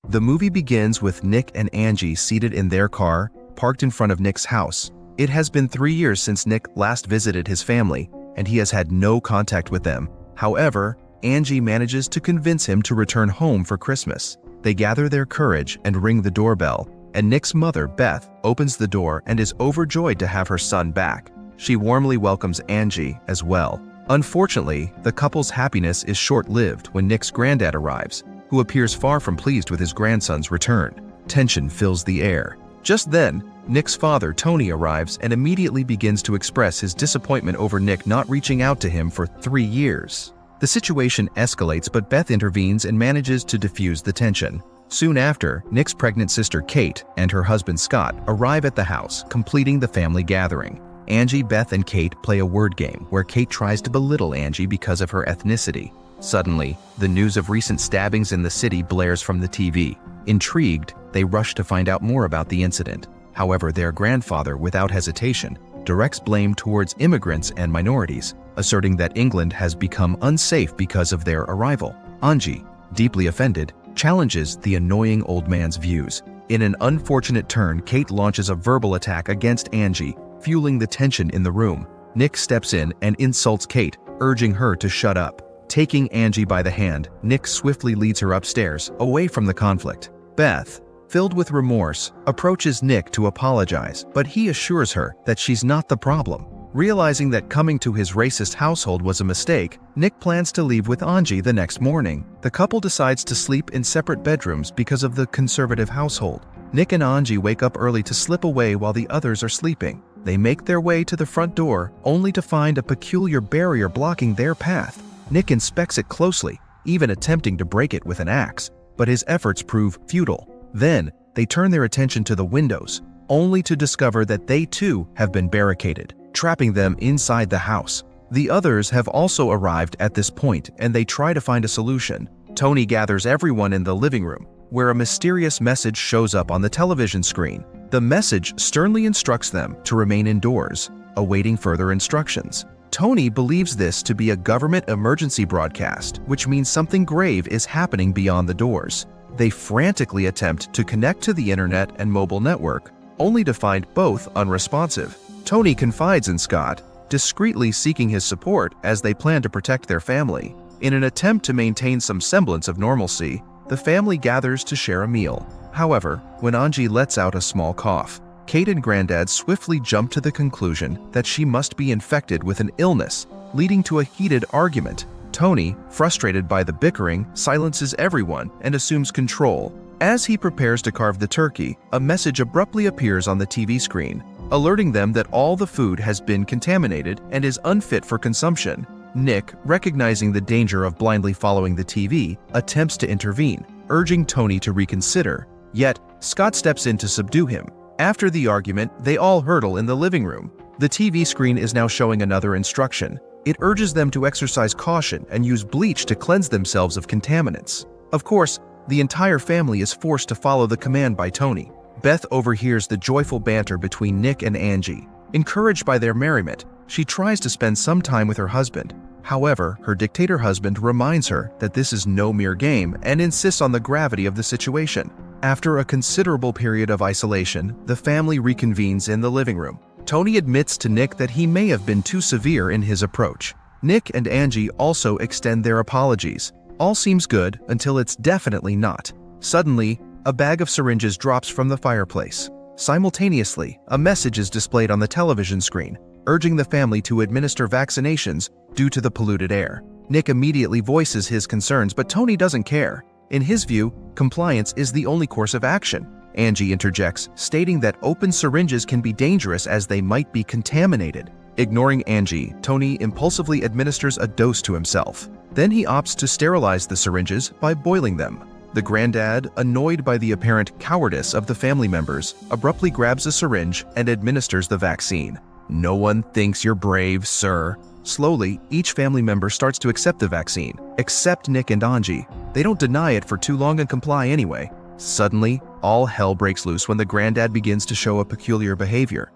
The movie begins with Nick and Angie seated in their car, parked in front of Nick's house. It has been 3 years since Nick last visited his family, and he has had no contact with them. However, Angie manages to convince him to return home for Christmas. They gather their courage and ring the doorbell, and Nick's mother, Beth, opens the door and is overjoyed to have her son back. She warmly welcomes Angie as well. Unfortunately, the couple's happiness is short-lived when Nick's granddad arrives, who appears far from pleased with his grandson's return. Tension fills the air. Just then, Nick's father, Tony, arrives and immediately begins to express his disappointment over Nick not reaching out to him for 3 years. The situation escalates, but Beth intervenes and manages to diffuse the tension. Soon after, Nick's pregnant sister, Kate, and her husband, Scott, arrive at the house, completing the family gathering. Angie, Beth, and Kate play a word game where Kate tries to belittle Angie because of her ethnicity. Suddenly, the news of recent stabbings in the city blares from the TV. Intrigued, they rush to find out more about the incident. However, their grandfather, without hesitation, directs blame towards immigrants and minorities, asserting that England has become unsafe because of their arrival. Angie, deeply offended, challenges the annoying old man's views. In an unfortunate turn, Kate launches a verbal attack against Angie, fueling the tension in the room. Nick steps in and insults Kate, urging her to shut up. Taking Angie by the hand, Nick swiftly leads her upstairs, away from the conflict. Beth, filled with remorse, approaches Nick to apologize, but he assures her that she's not the problem. Realizing that coming to his racist household was a mistake, Nick plans to leave with Angie the next morning. The couple decides to sleep in separate bedrooms because of the conservative household. Nick and Angie wake up early to slip away while the others are sleeping. They make their way to the front door, only to find a peculiar barrier blocking their path. Nick inspects it closely, even attempting to break it with an axe, but his efforts prove futile. Then, they turn their attention to the windows, only to discover that they too have been barricaded, trapping them inside the house. The others have also arrived at this point, and they try to find a solution. Tony gathers everyone in the living room, where a mysterious message shows up on the television screen. The message sternly instructs them to remain indoors, awaiting further instructions. Tony believes this to be a government emergency broadcast, which means something grave is happening beyond the doors. They frantically attempt to connect to the internet and mobile network, only to find both unresponsive. Tony confides in Scott, discreetly seeking his support as they plan to protect their family. In an attempt to maintain some semblance of normalcy, the family gathers to share a meal. However, when Angie lets out a small cough, Kate and Granddad swiftly jump to the conclusion that she must be infected with an illness, leading to a heated argument. Tony, frustrated by the bickering, silences everyone and assumes control. As he prepares to carve the turkey, a message abruptly appears on the TV screen, alerting them that all the food has been contaminated and is unfit for consumption. Nick, recognizing the danger of blindly following the TV, attempts to intervene, urging Tony to reconsider. Yet, Scott steps in to subdue him. After the argument, they all huddle in the living room. The TV screen is now showing another instruction. It urges them to exercise caution and use bleach to cleanse themselves of contaminants. Of course, the entire family is forced to follow the command by Tony. Beth overhears the joyful banter between Nick and Angie. Encouraged by their merriment, she tries to spend some time with her husband. However, her dictator husband reminds her that this is no mere game and insists on the gravity of the situation. After a considerable period of isolation, the family reconvenes in the living room. Tony admits to Nick that he may have been too severe in his approach. Nick and Angie also extend their apologies. All seems good until it's definitely not. Suddenly, a bag of syringes drops from the fireplace. Simultaneously, a message is displayed on the television screen, urging the family to administer vaccinations due to the polluted air. Nick immediately voices his concerns, but Tony doesn't care. In his view, compliance is the only course of action. Angie interjects, stating that open syringes can be dangerous as they might be contaminated. Ignoring Angie, Tony impulsively administers a dose to himself. Then he opts to sterilize the syringes by boiling them. The granddad, annoyed by the apparent cowardice of the family members, abruptly grabs a syringe and administers the vaccine. "No one thinks you're brave, sir." Slowly, each family member starts to accept the vaccine, except Nick and Angie. They don't deny it for too long and comply anyway. Suddenly, all hell breaks loose when the granddad begins to show a peculiar behavior.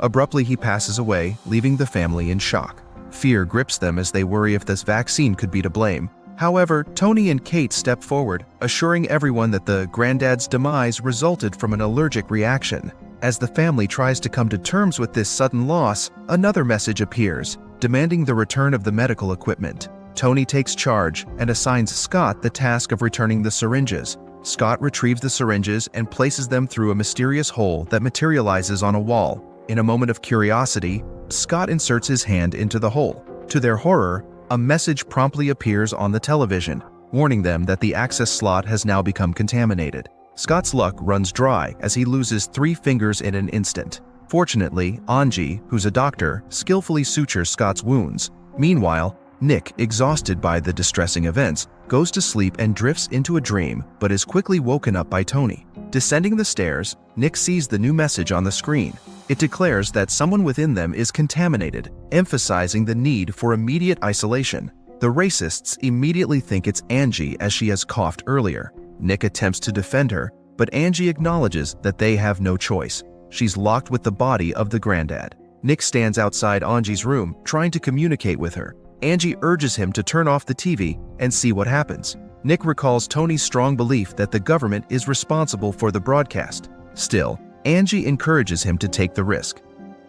Abruptly, he passes away, leaving the family in shock. Fear grips them as they worry if this vaccine could be to blame. However, Tony and Kate step forward, assuring everyone that the granddad's demise resulted from an allergic reaction. As the family tries to come to terms with this sudden loss, another message appears, demanding the return of the medical equipment. Tony takes charge and assigns Scott the task of returning the syringes. Scott retrieves the syringes and places them through a mysterious hole that materializes on a wall. In a moment of curiosity, Scott inserts his hand into the hole. To their horror, a message promptly appears on the television, warning them that the access slot has now become contaminated. Scott's luck runs dry as he loses 3 fingers in an instant. Fortunately, Angie, who's a doctor, skillfully sutures Scott's wounds. Meanwhile, Nick, exhausted by the distressing events, goes to sleep and drifts into a dream, but is quickly woken up by Tony. Descending the stairs, Nick sees the new message on the screen. It declares that someone within them is contaminated, emphasizing the need for immediate isolation. The racists immediately think it's Angie as she has coughed earlier. Nick attempts to defend her, but Angie acknowledges that they have no choice. She's locked with the body of the granddad. Nick stands outside Angie's room, trying to communicate with her. Angie urges him to turn off the TV and see what happens. Nick recalls Tony's strong belief that the government is responsible for the broadcast. Still, Angie encourages him to take the risk.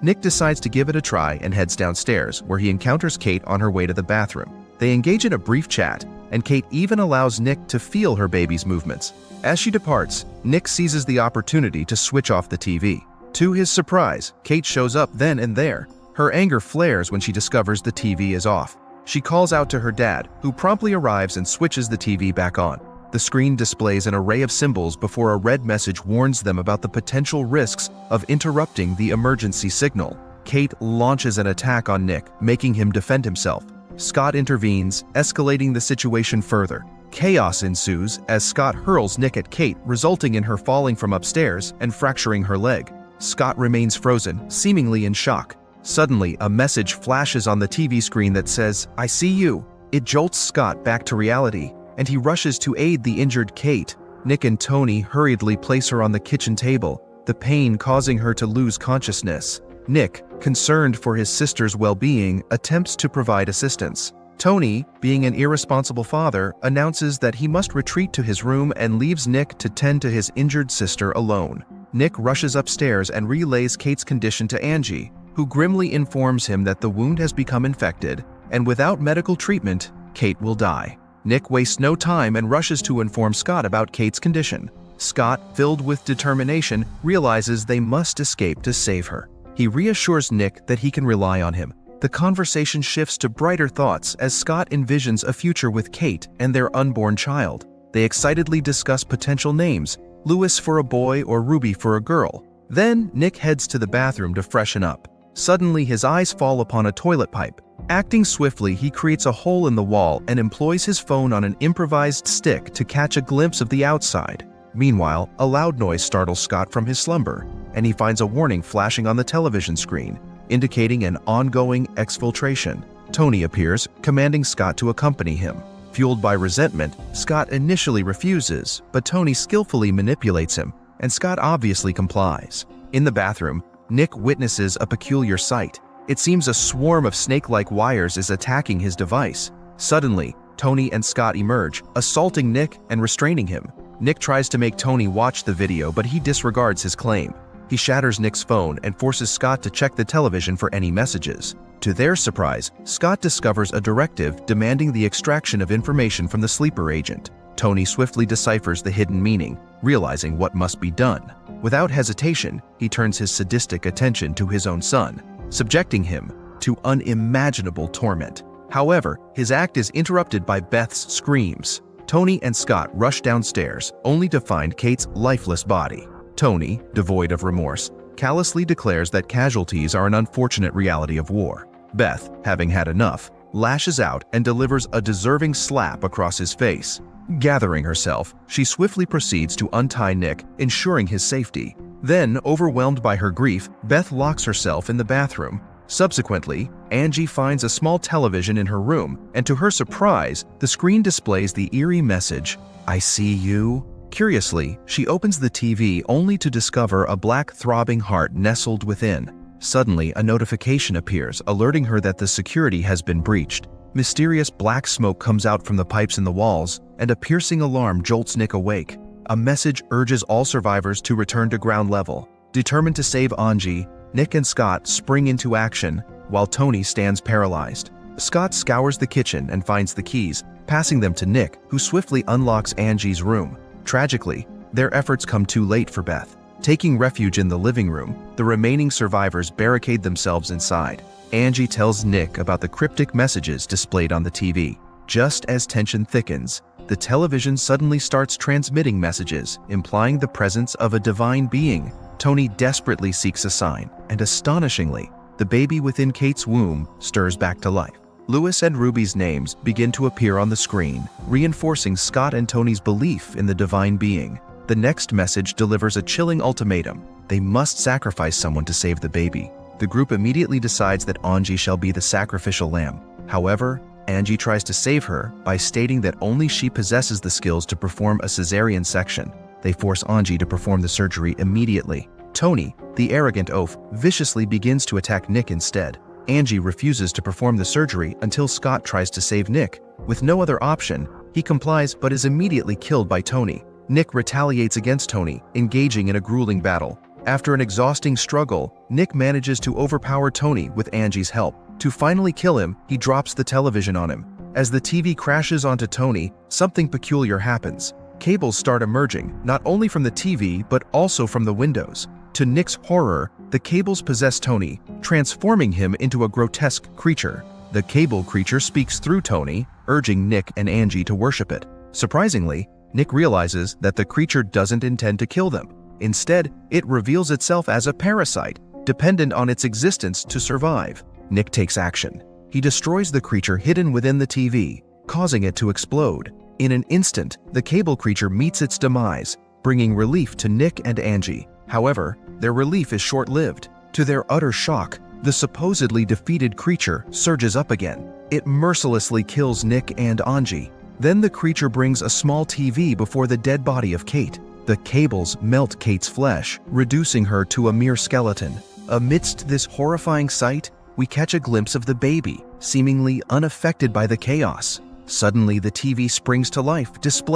Nick decides to give it a try and heads downstairs, where he encounters Kate on her way to the bathroom. They engage in a brief chat, and Kate even allows Nick to feel her baby's movements. As she departs, Nick seizes the opportunity to switch off the TV. To his surprise, Kate shows up then and there. Her anger flares when she discovers the TV is off. She calls out to her dad, who promptly arrives and switches the TV back on. The screen displays an array of symbols before a red message warns them about the potential risks of interrupting the emergency signal. Kate launches an attack on Nick, making him defend himself. Scott intervenes, escalating the situation further. Chaos ensues as Scott hurls Nick at Kate, resulting in her falling from upstairs and fracturing her leg. Scott remains frozen, seemingly in shock. Suddenly, a message flashes on the TV screen that says, "I see you." It jolts Scott back to reality, and he rushes to aid the injured Kate. Nick and Tony hurriedly place her on the kitchen table, the pain causing her to lose consciousness. Nick, concerned for his sister's well-being, attempts to provide assistance. Tony, being an irresponsible father, announces that he must retreat to his room and leaves Nick to tend to his injured sister alone. Nick rushes upstairs and relays Kate's condition to Angie, who grimly informs him that the wound has become infected, and without medical treatment, Kate will die. Nick wastes no time and rushes to inform Scott about Kate's condition. Scott, filled with determination, realizes they must escape to save her. He reassures Nick that he can rely on him. The conversation shifts to brighter thoughts as Scott envisions a future with Kate and their unborn child. They excitedly discuss potential names, Louis for a boy or Ruby for a girl. Then, Nick heads to the bathroom to freshen up. Suddenly, his eyes fall upon a toilet pipe. Acting swiftly, he creates a hole in the wall and employs his phone on an improvised stick to catch a glimpse of the outside. Meanwhile, a loud noise startles Scott from his slumber, and he finds a warning flashing on the television screen, indicating an ongoing exfiltration. Tony appears, commanding Scott to accompany him. Fueled by resentment, Scott initially refuses, but Tony skillfully manipulates him, and Scott obviously complies. In the bathroom, Nick witnesses a peculiar sight. It seems a swarm of snake-like wires is attacking his device. Suddenly, Tony and Scott emerge, assaulting Nick and restraining him. Nick tries to make Tony watch the video, but he disregards his claim. He shatters Nick's phone and forces Scott to check the television for any messages. To their surprise, Scott discovers a directive demanding the extraction of information from the sleeper agent. Tony swiftly deciphers the hidden meaning, realizing what must be done. Without hesitation, he turns his sadistic attention to his own son, subjecting him to unimaginable torment. However, his act is interrupted by Beth's screams. Tony and Scott rush downstairs, only to find Kate's lifeless body. Tony, devoid of remorse, callously declares that casualties are an unfortunate reality of war. Beth, having had enough, lashes out and delivers a deserving slap across his face. Gathering herself, she swiftly proceeds to untie Nick, ensuring his safety. Then, overwhelmed by her grief, Beth locks herself in the bathroom. Subsequently, Angie finds a small television in her room, and to her surprise, the screen displays the eerie message, "I see you." Curiously, she opens the TV only to discover a black throbbing heart nestled within. Suddenly, a notification appears, alerting her that the security has been breached. Mysterious black smoke comes out from the pipes in the walls, and a piercing alarm jolts Nick awake. A message urges all survivors to return to ground level. Determined to save Angie, Nick and Scott spring into action, while Tony stands paralyzed. Scott scours the kitchen and finds the keys, passing them to Nick, who swiftly unlocks Angie's room. Tragically, their efforts come too late for Beth. Taking refuge in the living room, the remaining survivors barricade themselves inside. Angie tells Nick about the cryptic messages displayed on the TV. Just as tension thickens, the television suddenly starts transmitting messages, implying the presence of a divine being. Tony desperately seeks a sign, and astonishingly, the baby within Kate's womb stirs back to life. Lewis and Ruby's names begin to appear on the screen, reinforcing Scott and Tony's belief in the divine being. The next message delivers a chilling ultimatum. They must sacrifice someone to save the baby. The group immediately decides that Angie shall be the sacrificial lamb. However, Angie tries to save her by stating that only she possesses the skills to perform a cesarean section. They force Angie to perform the surgery immediately. Tony, the arrogant oaf, viciously begins to attack Nick instead. Angie refuses to perform the surgery until Scott tries to save Nick. With no other option, he complies but is immediately killed by Tony. Nick retaliates against Tony, engaging in a grueling battle. After an exhausting struggle, Nick manages to overpower Tony with Angie's help. To finally kill him, he drops the television on him. As the TV crashes onto Tony, something peculiar happens. Cables start emerging, not only from the TV but also from the windows. To Nick's horror, the cables possess Tony, transforming him into a grotesque creature. The cable creature speaks through Tony, urging Nick and Angie to worship it. Surprisingly, Nick realizes that the creature doesn't intend to kill them. Instead, it reveals itself as a parasite, dependent on its existence to survive. Nick takes action. He destroys the creature hidden within the TV, causing it to explode. In an instant, the cable creature meets its demise, bringing relief to Nick and Angie. However, their relief is short-lived. To their utter shock, the supposedly defeated creature surges up again. It mercilessly kills Nick and Angie. Then the creature brings a small TV before the dead body of Kate. The cables melt Kate's flesh, reducing her to a mere skeleton. Amidst this horrifying sight, we catch a glimpse of the baby, seemingly unaffected by the chaos. Suddenly, the TV springs to life, displaying